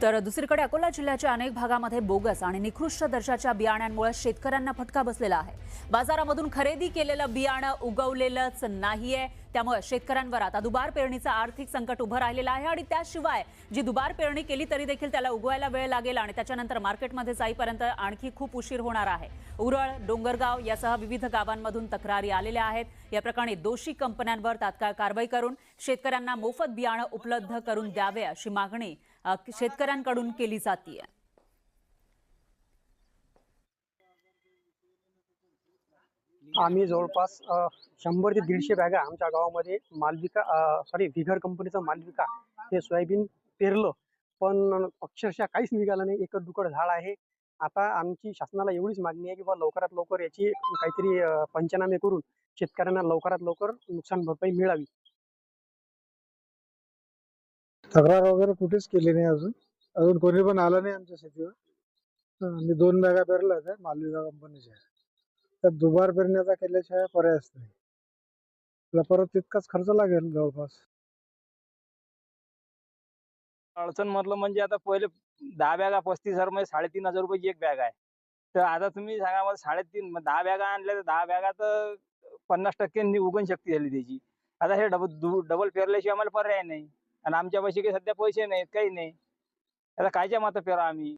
तर दुसरीकडे अकोला जिल्ह्याच्या अनेक भागामध्ये बोगस आणि निकृष्ट दर्जाच्या बियाण्यांमुळे शेतकऱ्यांना फटका बसलेला आहे। बाजारामधून खरेदी केलेलं बियाणं उगवलेलंच नाहीये, त्यामुळे शेतकऱ्यांवर आता दुबार पेरणीचं आर्थिक संकट उभं राहिलेलं आहे आणि त्याशिवाय जी दुबार पेरणी केली तरी देखील त्याला उगवायला वेळ लागेल आणि त्याच्यानंतर मार्केटमध्ये जाईपर्यंत आणखी खूप उशीर होणार आहे। उरळ, डोंगरगाव यासह विविध गावांमधून तक्रारी आलेल्या आहेत। या प्रकरणी दोषी कंपन्यांवर तात्काळ कारवाई करून शेतकऱ्यांना मोफत बियाणं उपलब्ध करून द्यावे अशी मागणी शेतकऱ्यांकडून केली जाते। आम्ही जवळपास 100 ते 150 बॅगा आमच्या गावामध्ये मालविका विघर कंपनीचा मालविका हे सोयाबीन पेरलं, पण अक्षरशः काहीच निघालं नाही। एकच दुकड झाड आहे। आता आमची शासनाला एवढीच मागणी आहे की बा लवकरात लवकर याची काहीतरी पंचनामे करून शेतकऱ्यांना लवकरात लवकर नुकसान भरपाई मिळावी। तक्रार वगैरे कुठेच केली नाही अजून कोणी पण आलं नाही आमच्या शेतीवर। आम्ही 2 बॅगा पेरल्या होत्या मालविका कंपनीच्या, तर दुबार पेरण्याचा केल्याशिवाय पर्यायच नाही। त्याला परत तितकाच खर्च लागेल जवळपास। अडचण म्हटलं म्हणजे आता पहिले 10 बॅगा 35,000 मध्ये 3,500 रुपयाची एक बॅग आहे। तर आता तुम्ही सांगा मला 3.5 10 बॅगा आणल्या तर 10 बॅगा तर 50% उगवण शक्ती झाली त्याची। आता हे डबल पेरल्याशिवाय आम्हाला पर्याय नाही आणि आमच्यापाशी काही सध्या पैसे नाहीत, काही नाही। आता कायच्या माथं पेरा आम्ही।